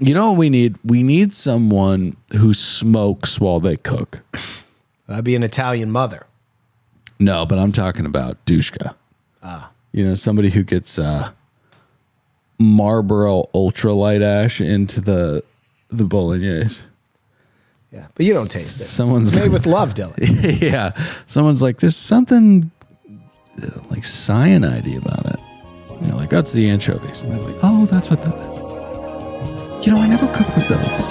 You know what we need? We need someone who smokes while they cook. That'd be an Italian mother. No, but I'm talking about Dushka. You know, somebody who gets Marlboro ultralight ash into the bolognese. Yeah, but you don't taste it. Someone's made with love, Dylan. Yeah. Someone's like, there's something like cyanide-y about it. You know, like, that's the anchovies. And they're like, oh, that's what that is. You know, I never cook with those.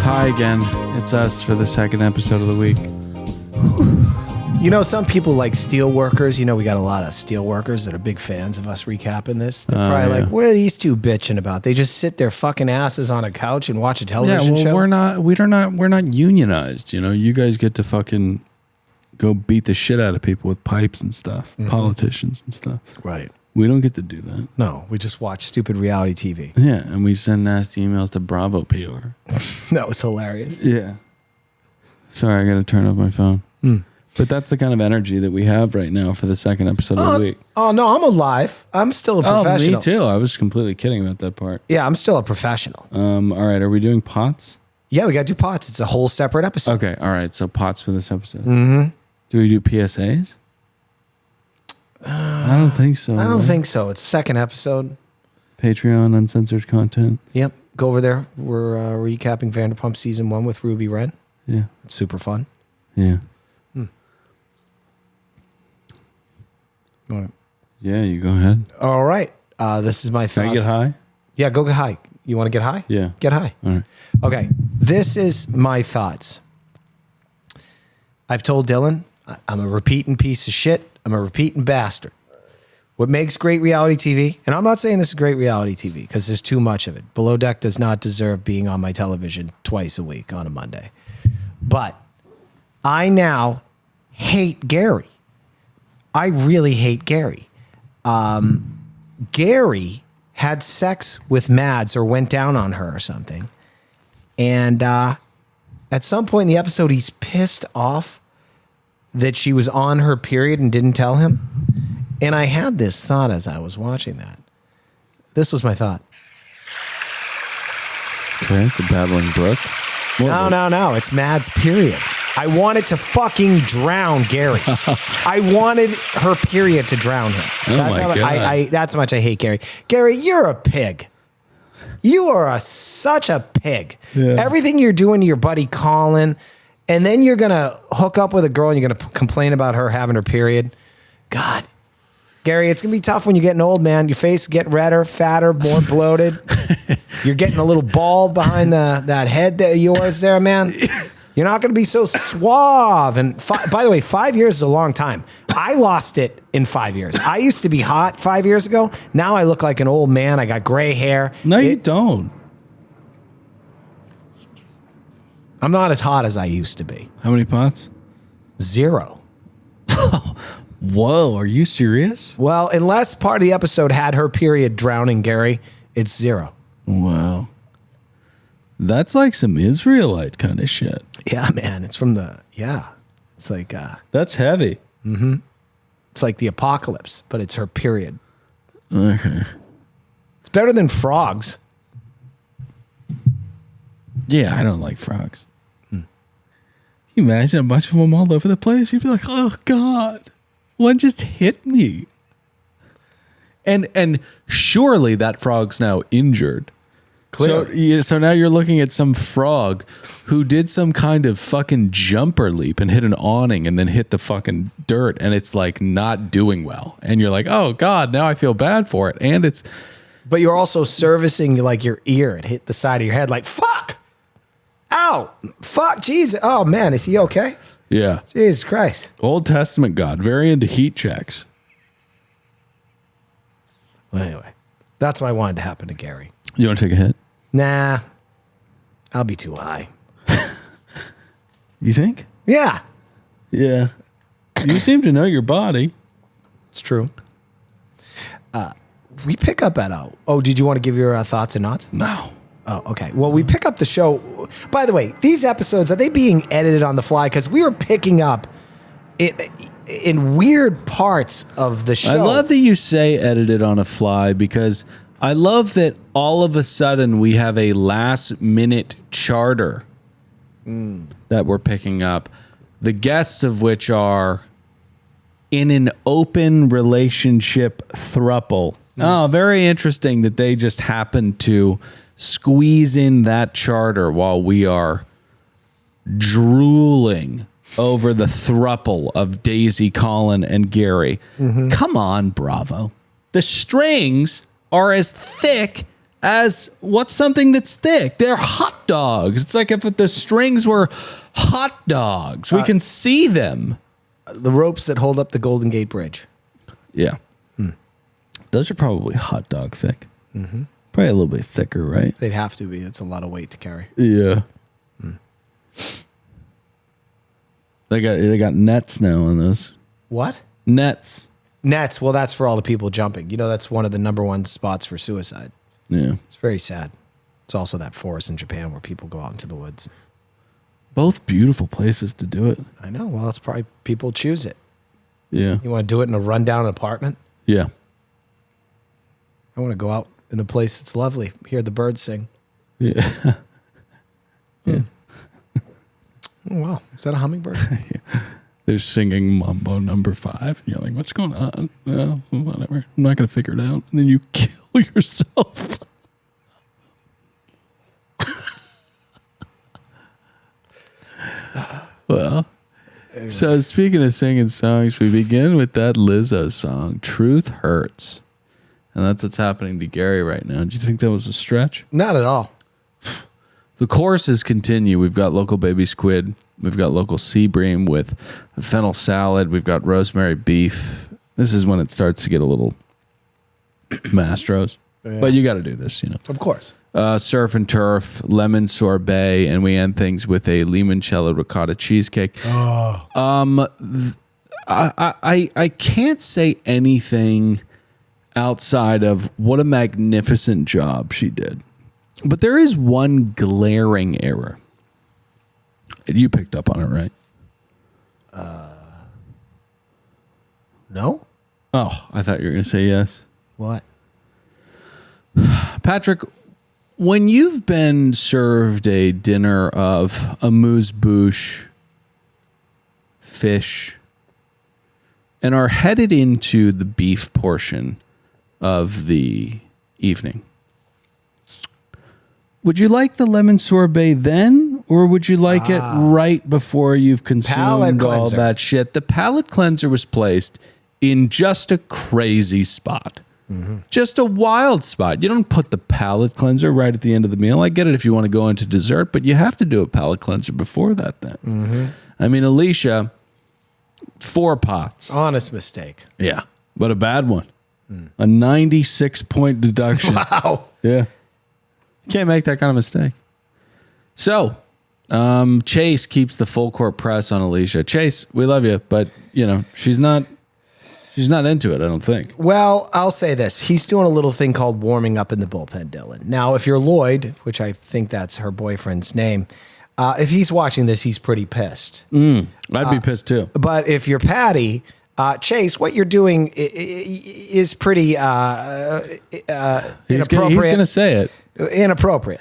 Hi again. It's us for the second episode of the week. You know, some people like steel workers. You know, we got a lot of steel workers that are big fans of us recapping this. They're probably like, what are these two bitching about? They just sit their fucking asses on a couch and watch a television show. We're not unionized. You know, you guys get to fucking go beat the shit out of people with pipes and stuff, politicians and stuff. Right. We don't get to do that. No, we just watch stupid reality TV. Yeah, and we send nasty emails to Bravo PR. That was hilarious. Yeah. Sorry, I got to turn off my phone. But that's the kind of energy that we have right now for the second episode of the week. Oh, no, I'm alive. I'm still a professional. Oh, me too. I was completely kidding about that part. Yeah, I'm still a professional. All right, are we doing pots? Yeah, we got to do pots. It's a whole separate episode. Okay, all right, so pots for this episode. Mm-hmm. Do we do PSAs? I don't think so. I don't think so. It's second episode. Patreon, uncensored content. Yep. Go over there. We're recapping Vanderpump Season 1 with Ruby Wren. Yeah. It's super fun. Yeah. All right. Yeah, you go ahead. All right. This is my thoughts. Can I get high? Yeah, go get high. You want to get high? Yeah. Get high. All right. Okay. This is my thoughts. I've told Dylan, I'm a repeating piece of shit. I'm a repeating bastard. What makes great reality TV, and I'm not saying this is great reality TV because there's too much of it. Below Deck does not deserve being on my television twice a week on a Monday. But I now hate Gary. I really hate Gary. Gary had sex with Mads or went down on her or something. And at some point in the episode, he's pissed off that she was on her period and didn't tell him. And I had this thought as I was watching that. This was my thought. Okay, it's a babbling brook. No. It's Mads' period. I wanted to fucking drown Gary. I wanted her period to drown him. That's how much I hate Gary. Gary, you're a pig. You are such a pig. Yeah. Everything you're doing to your buddy Caelan, and then you're going to hook up with a girl and you're going to complain about her having her period. God. Gary, it's going to be tough when you're getting old, man. Your face is getting redder, fatter, more bloated. You're getting a little bald behind that head of yours there, man. You're not going to be so suave. And by the way, 5 years is a long time. I lost it in 5 years. I used to be hot 5 years ago. Now I look like an old man. I got gray hair. No, you don't. I'm not as hot as I used to be. How many pots? 0. Whoa, are you serious? Well, unless part of the episode had her period drowning Gary, it's 0. Wow. That's like some Israelite kind of shit. Yeah, man. It's from It's like... That's heavy. Mm-hmm. It's like the apocalypse, but it's her period. Okay. It's better than frogs. Yeah, I don't like frogs. Can you imagine a bunch of them all over the place? You'd be like, oh, God. One just hit me. And surely that frog's now injured. Clearly. So now you're looking at some frog who did some kind of fucking jumper leap and hit an awning and then hit the fucking dirt, and it's like not doing well. And you're like, oh God, now I feel bad for it. And it's... But you're also servicing like your ear. It hit the side of your head like, fuck! Ow! Fuck, Jesus. Oh man, is he okay? Yeah. Jesus Christ. Old Testament God, very into heat checks. Well, anyway, that's what I wanted to happen to Gary. You want to take a hit? Nah. I'll be too high. You think? Yeah. Yeah. You seem to know your body. It's true. We pick up at did you want to give your thoughts and nods? No. Oh, okay. Well, we pick up the show. By the way, these episodes, are they being edited on the fly? Because we were picking up in weird parts of the show. I love that you say edited on a fly because I love that all of a sudden we have a last minute charter that we're picking up. The guests of which are in an open relationship throuple. Oh, very interesting that they just happened to squeeze in that charter while we are drooling over the throuple of Daisy, Caelan, and Gary. Come on, Bravo. The strings are as thick as what's something that's thick? They're hot dogs. It's like if the strings were hot dogs. We can see them. The ropes that hold up the Golden Gate Bridge. Yeah. Those are probably hot dog thick. Probably a little bit thicker, right? They'd have to be. It's a lot of weight to carry. Yeah. They got nets now on those. What? Nets. Nets. Well, that's for all the people jumping. You know, that's one of the #1 spots for suicide. Yeah. It's very sad. It's also that forest in Japan where people go out into the woods. Both beautiful places to do it. I know. Well, that's probably people choose it. Yeah. You want to do it in a rundown apartment? Yeah. I want to go out in a place that's lovely. Hear the birds sing. Yeah. Yeah. Oh, wow. Is that a hummingbird? Yeah. They're singing Mambo number 5. And you're like, what's going on? Well, whatever. I'm not going to figure it out. And then you kill yourself. Well, anyway. So speaking of singing songs, we begin with that Lizzo song, Truth Hurts. And that's what's happening to Gary right now. Do you think that was a stretch? Not at all. The choruses continue. We've got local baby squid. We've got local sea bream with a fennel salad. We've got rosemary beef. This is when it starts to get a little Mastros. Yeah. But you got to do this, you know. Of course. Surf and turf, lemon sorbet, and we end things with a limoncello ricotta cheesecake. Oh. I can't say anything outside of what a magnificent job she did. But there is one glaring error. You picked up on it, right? No? Oh, I thought you were going to say yes. What? Patrick, when you've been served a dinner of amuse-bouche, fish, and are headed into the beef portion of the evening, would you like the lemon sorbet then, or would you like it right before you've consumed all that shit? The palate cleanser was placed in just a crazy spot. Just a wild spot. You don't put the palate cleanser right at the end of the meal. I get it if you want to go into dessert, but you have to do a palate cleanser before that then. I mean, Alicia, 4 pots. Honest mistake. Yeah, but a bad one. A 96-point deduction. Wow. Yeah. Can't make that kind of mistake. So, Chase keeps the full court press on Alicia. Chase, we love you, but you know she's not into it. I don't think. Well, I'll say this: he's doing a little thing called warming up in the bullpen, Dylan. Now, if you're Lloyd, which I think that's her boyfriend's name, if he's watching this, he's pretty pissed. I'd be pissed too. But if you're Patty, Chase, what you're doing is pretty inappropriate. He's going to say it. Inappropriate.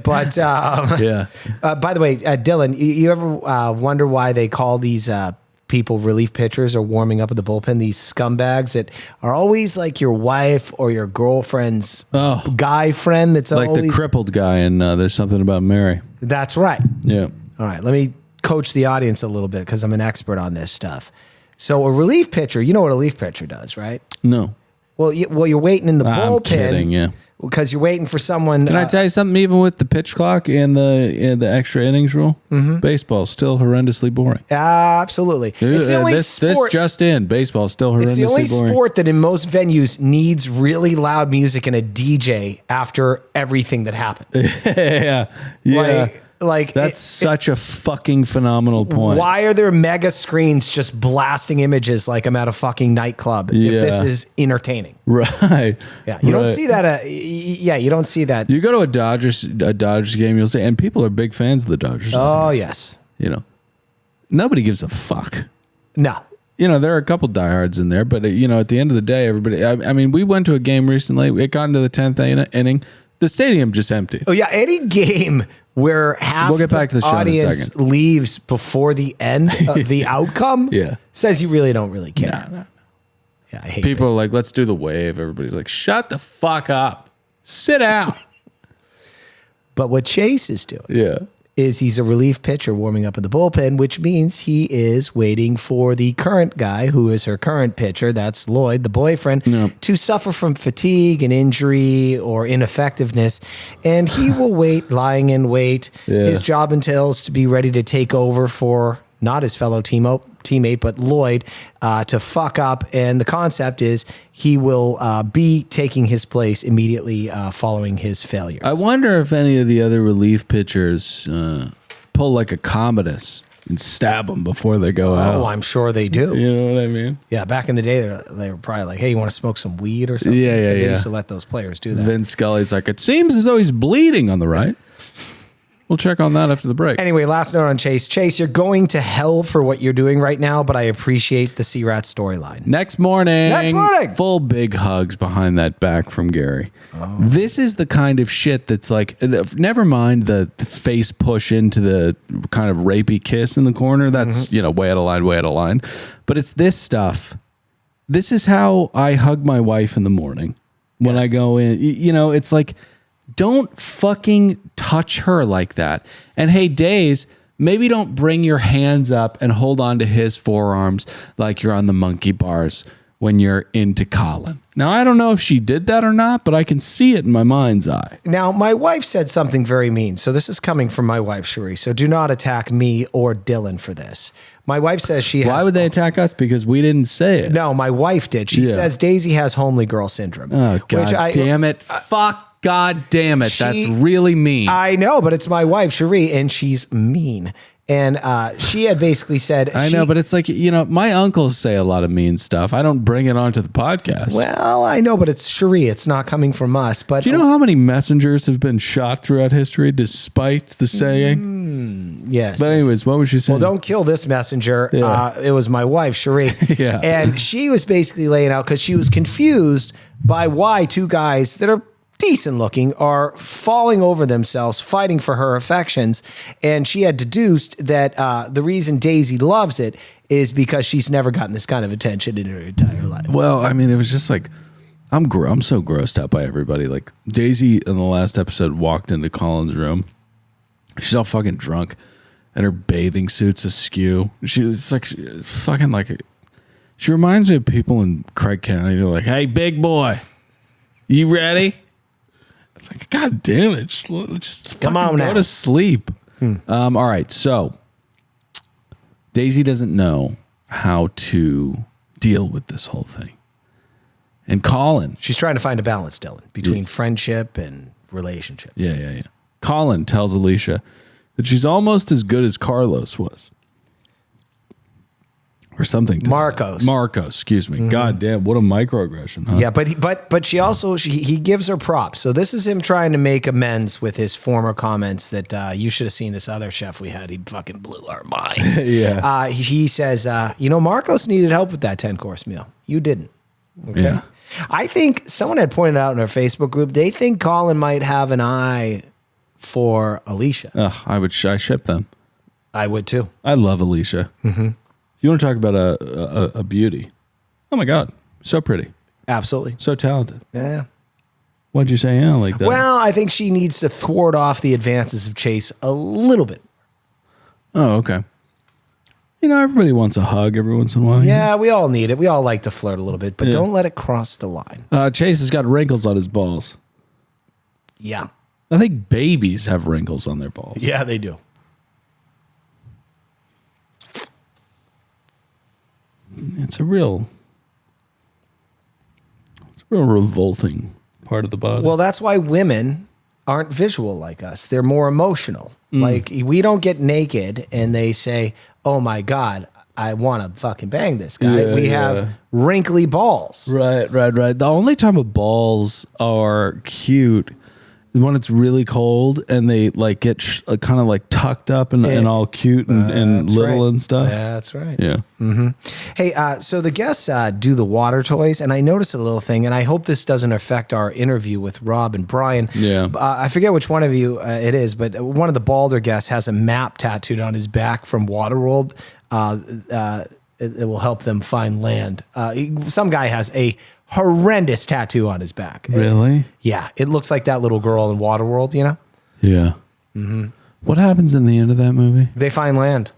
But yeah. By the way, Dylan, you ever wonder why they call these people relief pitchers or warming up at the bullpen, these scumbags that are always like your wife or your girlfriend's guy friend that's like always... the crippled guy in There's Something About Mary. That's right. Yeah. All right, let me coach the audience a little bit because I'm an expert on this stuff. So a relief pitcher, you know what a relief pitcher does, right? No. Well, you're waiting in the bullpen. I'm kidding, yeah. Because you're waiting for someone. Can I tell you something? Even with the pitch clock and the extra innings rule, baseball's still horrendously boring. Absolutely. It's the only sport. This just in, baseball's still horrendously boring. It's the only sport that in most venues needs really loud music and a DJ after everything that happens. Yeah. Like, Like That's such a fucking phenomenal point. Why are there mega screens just blasting images like I'm at a fucking nightclub if this is entertaining? Right. Yeah. You don't see that. You don't see that. You go to a Dodgers game, you'll see, and people are big fans of the Dodgers. Oh, yes. You know, nobody gives a fuck. No. You know, there are a couple diehards in there, but you know, at the end of the day, everybody. I mean, we went to a game recently. It got into the 10th inning. The stadium just emptied. Oh yeah, any game where half we'll get back to the audience leaves before the end of the outcome says you really don't really care. No. Yeah, I hate people are like, let's do the wave. Everybody's like, shut the fuck up. Sit down. But what Chase is doing is he's a relief pitcher warming up in the bullpen, which means he is waiting for the current guy who is her current pitcher, that's Lloyd, the boyfriend, to suffer from fatigue and injury or ineffectiveness. And he will wait, lying in wait. His job entails to be ready to take over for not his fellow teammate, but Lloyd, to fuck up. And the concept is he will be taking his place immediately following his failures. I wonder if any of the other relief pitchers pull like a Commodus and stab them before they go out. Oh, I'm sure they do. You know what I mean? Yeah, back in the day, they were probably like, hey, you want to smoke some weed or something? Yeah. They used to let those players do that. Vince Scully's like, it seems as though he's bleeding on the right. We'll check on that after the break. Anyway, last note on Chase. Chase, you're going to hell for what you're doing right now, but I appreciate the C-Rat storyline. Next morning. Full big hugs behind that back from Gary. Oh. This is the kind of shit that's like, never mind the face push into the kind of rapey kiss in the corner. That's, way out of line. But it's this stuff. This is how I hug my wife in the morning when I go in. It's like, don't fucking touch her like that. And hey, Days, maybe don't bring your hands up and hold on to his forearms like you're on the monkey bars when you're into Caelan. Now, I don't know if she did that or not, but I can see it in my mind's eye. Now, my wife said something very mean. So this is coming from my wife, Cherie. So do not attack me or Dylan for this. My wife says she has... Why would they attack us? Because we didn't say it. No, my wife did. She says Daisy has homely girl syndrome. Oh, God damn it. Fuck. God damn it. That's really mean. I know, but it's my wife, Cherie, and she's mean. And she had basically said... I know, but it's like, my uncles say a lot of mean stuff. I don't bring it onto the podcast. Well, I know, but it's Cherie. It's not coming from us. But do you know how many messengers have been shot throughout history despite the saying? Yes. But anyways, what was she saying? Well, don't kill this messenger. It was my wife, Cherie. And she was basically laying out because she was confused by why two guys that are decent looking are falling over themselves, fighting for her affections. And she had deduced that the reason Daisy loves it is because she's never gotten this kind of attention in her entire life. Well, I mean, it was just like, I'm so grossed out by everybody. Like Daisy in the last episode walked into Colin's room. She's all fucking drunk and her bathing suit's askew. She was like, fucking like, she reminds me of people in Craig County. They're like, hey, big boy, you ready? It's like, God damn it. Just come on now. Go to sleep. All right. So Daisy doesn't know how to deal with this whole thing. And Colin. She's trying to find a balance, Dylan, between friendship and relationships. Yeah. Colin tells Alicia that she's almost as good as Carlos was. Or something. Marcos, excuse me. God damn, what a microaggression, huh? Yeah, but she also, he gives her props. So this is him trying to make amends with his former comments that you should have seen this other chef we had. He fucking blew our minds. He says, Marcos needed help with that 10-course meal. You didn't. Okay. Yeah. I think someone had pointed out in our Facebook group, they think Colin might have an eye for Alicia. I ship them. I would too. I love Alicia. Mm-hmm. You want to talk about a beauty? Oh my God, so pretty, absolutely, so talented. Yeah. What'd you say? Yeah, like that. Well, I think she needs to thwart off the advances of Chase a little bit. Oh, okay. Everybody wants a hug every once in a while. Yeah, we all need it. We all like to flirt a little bit, but don't let it cross the line. Chase has got wrinkles on his balls. Yeah, I think babies have wrinkles on their balls. Yeah, they do. It's a real revolting part of the body. Well, that's why women aren't visual like us. They're more emotional. Like, we don't get naked and they say, oh my God, I want to fucking bang this guy. Yeah, we have wrinkly balls. Right. The only time the balls are cute is when it's really cold and they like get kind of like tucked up and all cute and little and stuff. That's right. Yeah. Hey, so the guests do the water toys, and I noticed a little thing, and I hope this doesn't affect our interview with Rob and Brian. Yeah. I forget which one of you it is, but one of the balder guests has a map tattooed on his back from Waterworld. It will help them find land. Some guy has a horrendous tattoo on his back. Really? Yeah. It looks like that little girl in Waterworld, you know? Yeah. What happens in the end of that movie? They find land.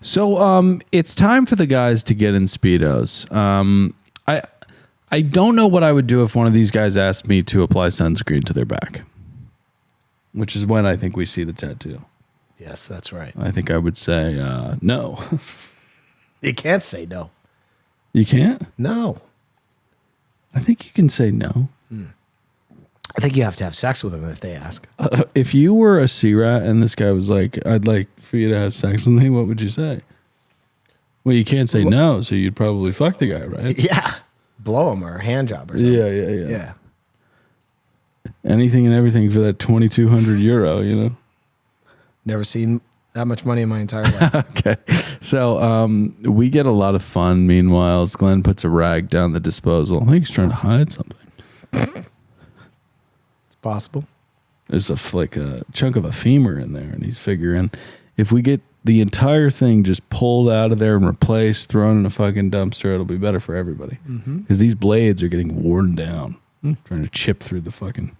So it's time for the guys to get in Speedos. I don't know what I would do if one of these guys asked me to apply sunscreen to their back, which is when I think we see the tattoo. Yes, that's right. I think I would say no. You can't say no. You can't? No. I think you can say no. I think you have to have sex with them if they ask. If you were a sea rat and this guy was like, I'd like for you to have sex with me, what would you say? Well, you can't say no, so you'd probably fuck the guy, right? Yeah. Blow him or a hand job or something. Yeah. Anything and everything for that 2,200 euro, you know? Never seen that much money in my entire life. Okay. So we get a lot of fun. Meanwhile, Glenn puts a rag down the disposal. I think he's trying to hide something. It's possible. There's like a chunk of a femur in there, and he's figuring if we get the entire thing just pulled out of there and replaced, thrown in a fucking dumpster, it'll be better for everybody. Because these blades are getting worn down, trying to chip through the fucking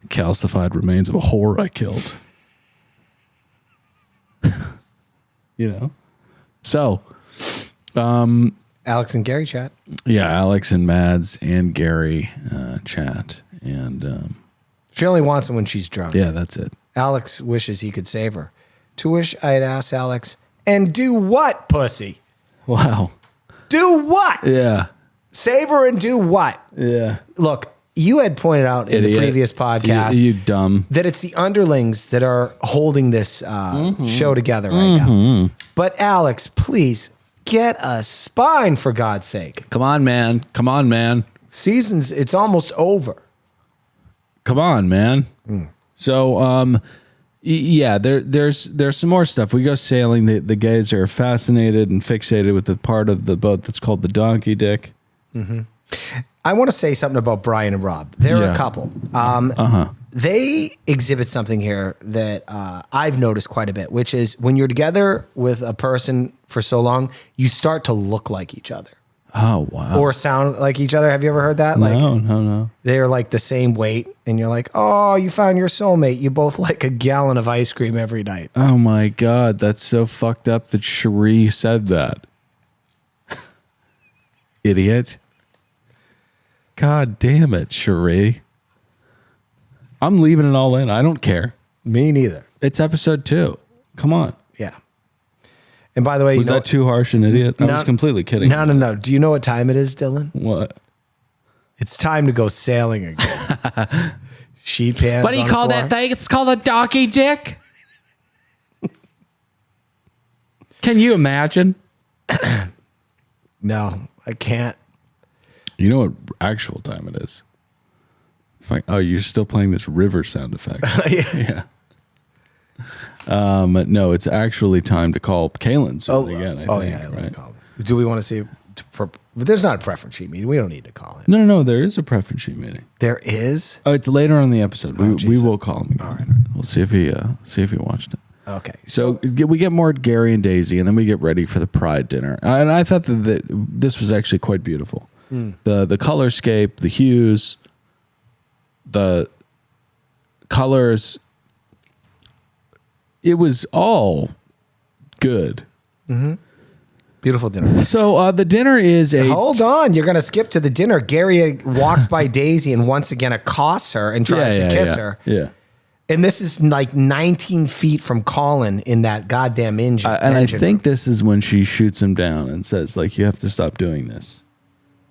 calcified remains of a whore I killed. You know? So, Alex and Gary chat. yeah, Alex and Mads and Gary chat. And She only wants him when she's drunk. yeah, that's it. Alex wishes he could save her. To which I'd ask Alex, and do what, pussy? Wow. Do what? Yeah. Save her and do what? Yeah. Look, you had pointed out in the previous podcast You dumb. that it's the underlings that are holding this show together right now. But Alex, please get a spine for God's sake. Come on, man. Come on, man. Seasons, it's almost over. Come on, man. So, yeah, there's some more stuff. We go sailing. The guys are fascinated and fixated with the part of the boat that's called the donkey dick. I want to say something about Brian and Rob. They're a couple. They exhibit something here that I've noticed quite a bit, which is when you're together with a person for so long, you start to look like each other. Oh, wow. Or sound like each other. Have you ever heard that? No. They're like the same weight, and you're like, oh, you found your soulmate. You both like a gallon of ice cream every night. Oh, my God. That's so fucked up that Cherie said that. Idiot. God damn it, Cherie. I'm leaving it all in. I don't care. Me neither. It's episode 2. Come on. Yeah. And by the way, Was that too harsh an idiot? I was completely kidding. No. Do you know what time it is, Dylan? What? It's time to go sailing again. Sheet pans. What do you call that thing? It's called a donkey dick. Can you imagine? No, I can't. You know what actual time it is? It's like, oh, you're still playing this river sound effect. Yeah. No, it's actually time to call Caelan soon again. I think, I love call him. Do we want to see? There's not a preference sheet meeting. We don't need to call him. No. There is a preference sheet meeting. There is. Oh, it's later on in the episode. We will call him again. All right. We'll see if he watched it. Okay. So we get more Gary and Daisy, and then we get ready for the Pride dinner. And I thought that this was actually quite beautiful. The colorscape, the hues, the colors. It was all good. Beautiful dinner. So the dinner is a... Hold on. You're going to skip to the dinner. Gary walks by Daisy and once again accosts her and tries to kiss her. Yeah. And this is like 19 feet from Caelan in that goddamn engine. I think this is when she shoots him down and says, like, you have to stop doing this.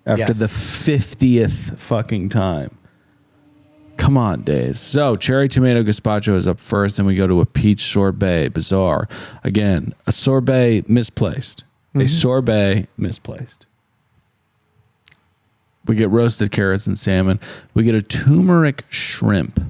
After the 50th fucking time. Come Come on, Days. So, cherry tomato gazpacho is up first, and we go to a peach sorbet. Bizarre. Again, a sorbet misplaced. A sorbet misplaced. We get roasted carrots and salmon. We get a turmeric shrimp.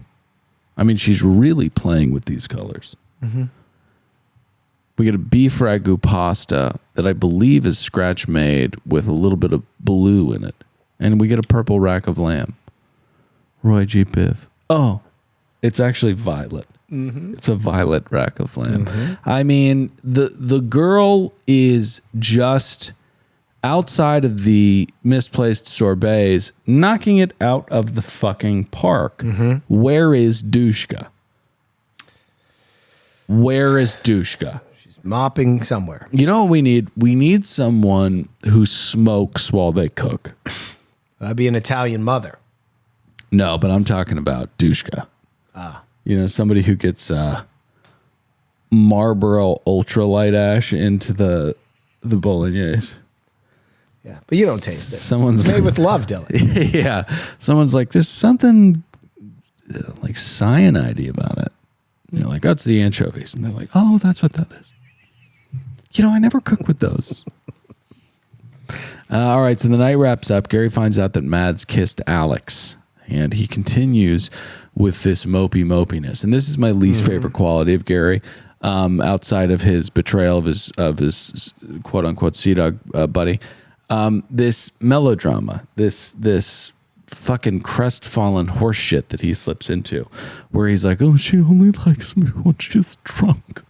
I mean, she's really playing with these colors. We get a beef ragu pasta that I believe is scratch made with a little bit of blue in it. And we get a purple rack of lamb. Roy G. Biv. Oh, it's actually violet. It's a violet rack of lamb. I mean, the girl is just outside of the misplaced sorbets, knocking it out of the fucking park. Where is Dushka? Where is Dushka? She's mopping somewhere. You know what we need? We need someone who smokes while they cook. That'd be an Italian mother. No, but I'm talking about Dushka. You know, somebody who gets Marlboro ultralight ash into the bolognese. Yeah, but you don't taste it. Someone's made with love, Dylan. Yeah, someone's like, there's something like cyanide-y about it. And you're like, oh, it's the anchovies, and they're like, oh, that's what that is. You know, I never cook with those. All right, so the night wraps up. Gary finds out that Mads kissed Alex, and he continues with this mopiness. And this is my least favorite quality of Gary, outside of his betrayal of his quote unquote Sea Dog buddy. This melodrama, this fucking crestfallen horse shit that he slips into, where he's like, oh, she only likes me when she's drunk.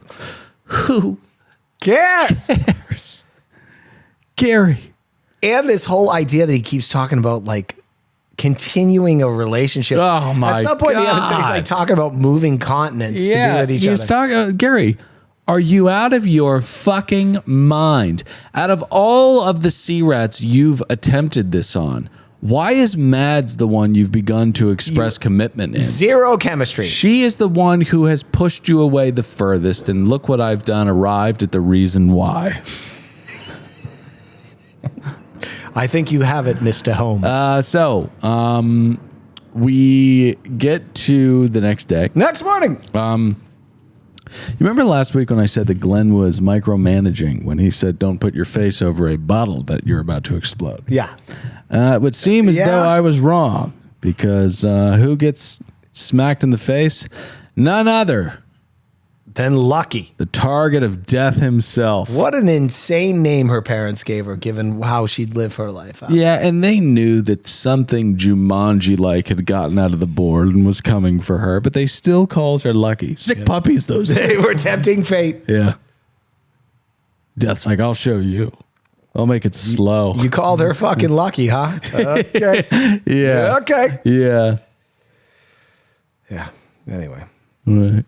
Who cares? Gary. And this whole idea that he keeps talking about, like, continuing a relationship. Oh, my God. At some point in the episode, he's like talking about moving continents to be with each other. Talking, Gary, are you out of your fucking mind? Out of all of the sea rats you've attempted this on, why is Mads the one you've begun to express commitment in? Zero chemistry. She is the one who has pushed you away the furthest, and look what I've done, arrived at the reason why. I think you have it, Mr. Holmes. So we get to the next day. Next morning. You remember last week when I said that Glenn was micromanaging when he said, don't put your face over a bottle that you're about to explode? Yeah. It would seem as though I was wrong, because who gets smacked in the face? None other Then Lucky. the target of death himself. What an insane name her parents gave her, given how she'd live her life out. Yeah, and they knew that something Jumanji-like had gotten out of the board and was coming for her, but they still called her Lucky. Sick puppies, those. They were tempting fate. Yeah. Death's like, I'll show you. I'll make it slow. You called her fucking Lucky, huh? Okay. Yeah. Okay. Yeah. Yeah. Anyway. Right.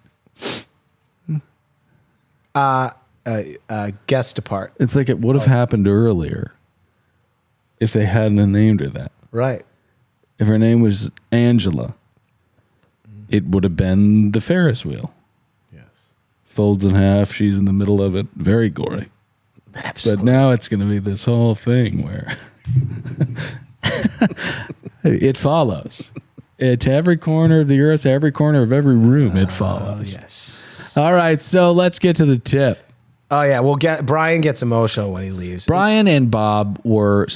Guest depart. It's like it would have happened earlier if they hadn't named her that. Right. If her name was Angela, it would have been the Ferris wheel. Yes. Folds in half. She's in the middle of it. Very gory. Absolutely. But now it's going to be this whole thing where it follows. To every corner of the earth, to every corner of every room, it follows. Yes. All right, so let's get to the tip. Oh yeah, Brian gets emotional when he leaves. Brian and Bob were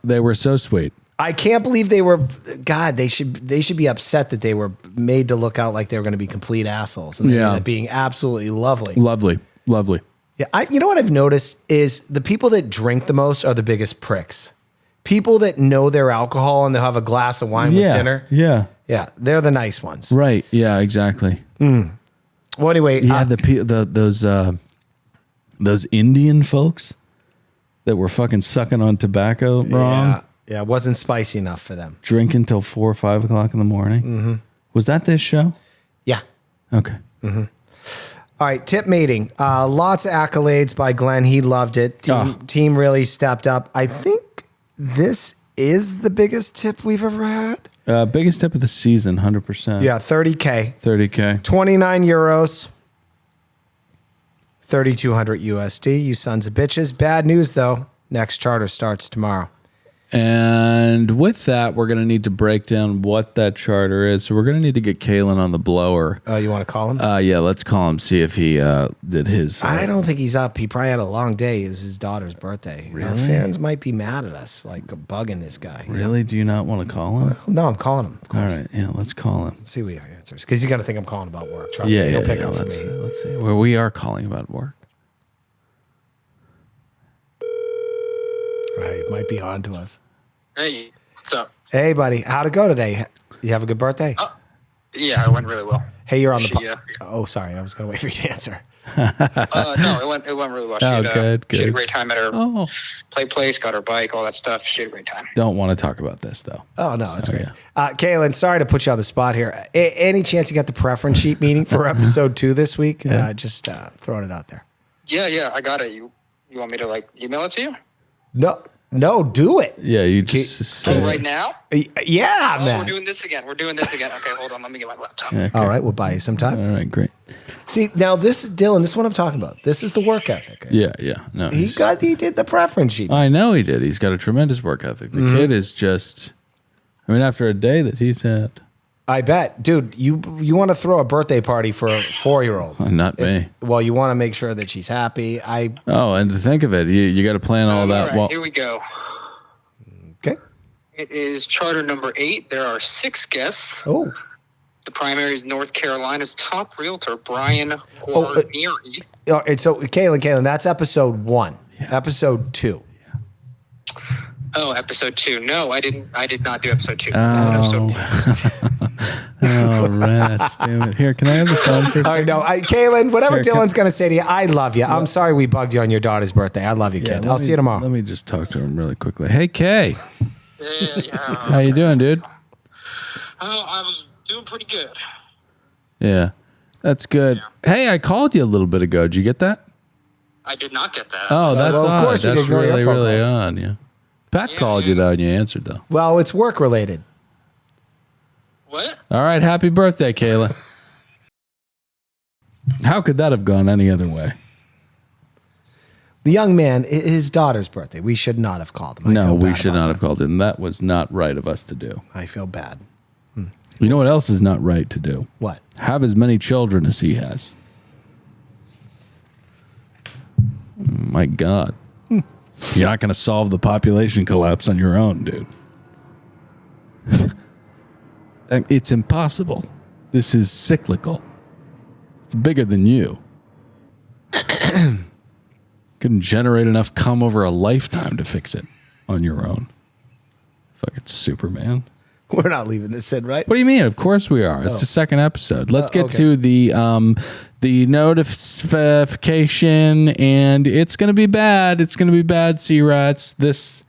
they were so sweet. I can't believe they were. God, they should be upset that they were made to look out like they were going to be complete assholes, and they ended up being absolutely lovely. Lovely. Yeah, you know what I've noticed is the people that drink the most are the biggest pricks. People that know their alcohol and they'll have a glass of wine with dinner. Yeah. Yeah, they're the nice ones. Right. Yeah, exactly. Well, anyway. Yeah, those Indian folks that were fucking sucking on tobacco wrong. Yeah, it wasn't spicy enough for them. Drinking till 4 or 5 o'clock in the morning. Mm-hmm. Was that this show? Yeah. Okay. Mm-hmm. All right, tip meeting. Lots of accolades by Glenn. He loved it. Team really stepped up. I think this is the biggest tip we've ever had. Biggest tip of the season, 100%. Yeah, 30K. 30K. 29 euros. 3,200 USD. You sons of bitches. Bad news, though. Next charter starts tomorrow. And with that, we're going to need to break down what that charter is. So we're going to need to get Caelan on the blower. Oh, you want to call him? Yeah, let's call him, see if he did his... I don't think he's up. He probably had a long day. It was his daughter's birthday. Really? Our fans might be mad at us, like bugging this guy. Really? Do you not want to call him? No, I'm calling him. All right, yeah, let's call him. Let's see what he answers. Because he's going to think I'm calling about work. Trust me, he'll pick up for me. Let's see. Well, we are calling about work. Right, it might be on to us. Hey, what's up? Hey, buddy. How'd it go today? You have a good birthday? Yeah, it went really well. Hey, you're on the... Oh, sorry. I was going to wait for you to answer. No, it went really well. She Good. She had a great time at her place, got her bike, all that stuff. She had a great time. Don't want to talk about this, though. Oh, no, that's great. Yeah. Caelan, sorry to put you on the spot here. Any chance you got the preference sheet meeting for episode 2 this week? Yeah. Just throwing it out there. Yeah, I got it. You want me to, like, email it to you? No, do it. Yeah, you just... right now? Yeah, man. We're doing this again. Okay, hold on. Let me get my laptop. Okay. All right, we'll buy you some time. All right, great. See, now this is Dylan. This is what I'm talking about. This is the work ethic. Yeah. No, He did the preference sheet. I know he did. He's got a tremendous work ethic. The kid is just... I mean, after a day that he's had... I bet. Dude, you want to throw a birthday party for a 4-year-old. Not me. Well, you want to make sure that she's happy. And to think of it, you got to plan all that. All right, here we go. Okay. It is charter number 8. There are 6 guests. Oh. The primary is North Carolina's top realtor, Brian Guarnieri. So, Caelan, that's episode 1. Yeah. Episode 2. Oh, episode 2. No, I did not do episode 2. Oh, rats. Damn it. Here, can I have the phone for a second? All right, no. Caelan, whatever Dylan's going to say to you, I love you. I'm sorry we bugged you on your daughter's birthday. I love you, kid. I'll see you tomorrow. Let me just talk to him really quickly. Hey, Kay. Yeah. How you doing, dude? Oh, I was doing pretty good. Yeah, that's good. Yeah. Hey, I called you a little bit ago. Did you get that? I did not get that. Oh, that's odd. Of course that's really odd, yeah. Pat called you, though, and you answered, though. Well, it's work-related. What? All right, happy birthday, Caelan. How could that have gone any other way? The young man, his daughter's birthday. We should not have called him. No, we should not have called him. That was not right of us to do. I feel bad. You know what else is not right to do? What? Have as many children as he has. My God. You're not going to solve the population collapse on your own, dude. It's impossible. This is cyclical. It's bigger than you. Couldn't generate enough cum over a lifetime to fix it on your own. Fucking Superman. We're not leaving this in, right? What do you mean? Of course we are. It's the second episode. Let's get to the notification, and it's going to be bad. It's going to be bad, C-Rats. This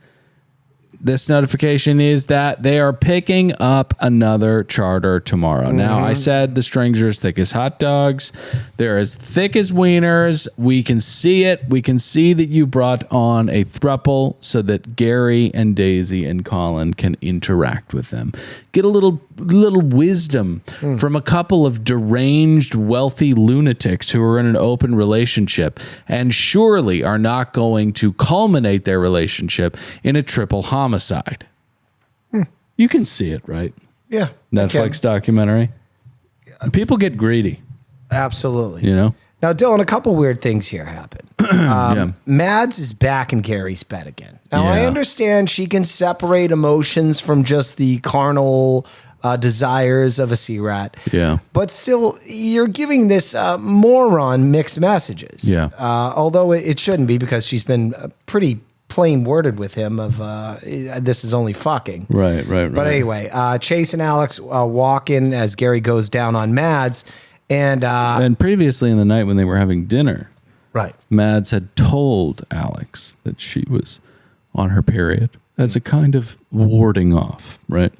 notification is that they are picking up another charter tomorrow. Now, I said the strings are as thick as hot dogs. They're as thick as wieners. We can see it. We can see that you brought on a throuple so that Gary and Daisy and Colin can interact with them. Get a little wisdom from a couple of deranged, wealthy lunatics who are in an open relationship and surely are not going to culminate their relationship in a triple homicide. You can see it, right? Yeah. Netflix documentary. People get greedy. Absolutely. You know? Now, Dylan, a couple weird things here happen. Mads is back in Gary's bed again. Now, I understand she can separate emotions from just the carnal desires of a sea rat. Yeah. But still, you're giving this moron mixed messages. Yeah. Although it shouldn't be, because she's been pretty plain worded with him of this is only fucking. Right. But anyway, Chase and Alex walk in as Gary goes down on Mads. And previously in the night when they were having dinner, right, Mads had told Alex that she was on her period as a kind of warding off, right?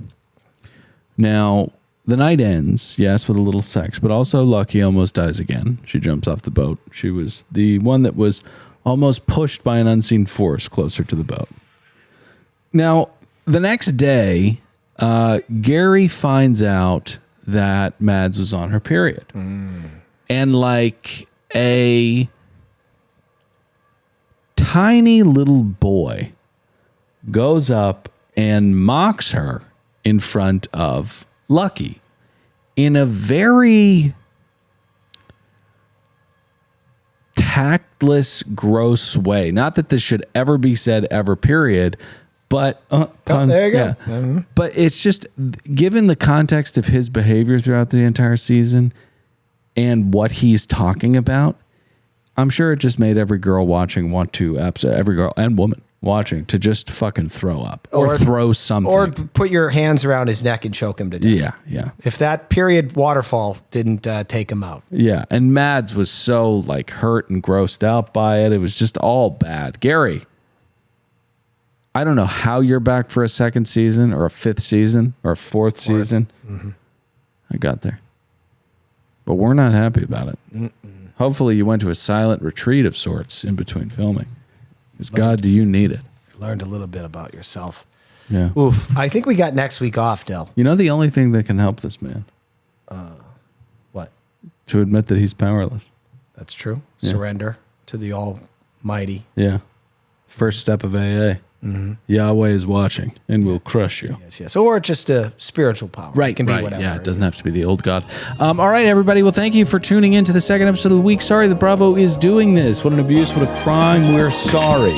Now, the night ends, yes, with a little sex, but also Lucky almost dies again. She jumps off the boat. She was the one that was almost pushed by an unseen force closer to the boat. Now, the next day, Gary finds out that Mads was on her period. And like a tiny little boy goes up and mocks her in front of Lucky in a very tactless, gross way. Not that this should ever be said ever, period. But there you go. Yeah. But it's just, given the context of his behavior throughout the entire season and what he's talking about, I'm sure it just made every girl watching want to, every girl and woman watching, to just fucking throw up or throw something. Or put your hands around his neck and choke him to death. Yeah, yeah. If that period waterfall didn't take him out. Yeah, and Mads was so like hurt and grossed out by it. It was just all bad. Gary, I don't know how you're back for a second season or a fifth season or a fourth season. Mm-hmm. I got there. But we're not happy about it. Mm-mm. Hopefully you went to a silent retreat of sorts in between filming. Because God, do you need it? Learned a little bit about yourself. Yeah. Oof. I think we got next week off, Del. You know the only thing that can help this man? What? To admit that he's powerless. That's true. Yeah. Surrender to the Almighty. Yeah. First step of AA. Mm-hmm. Yahweh is watching and will crush you. Yes, yes. Or just a spiritual power. Right. It can right. be whatever. Yeah, it doesn't have to be the old God. All right, everybody. Well, thank you for tuning in to the second episode of the week. Sorry that Bravo is doing this. What an abuse. What a crime. We're sorry.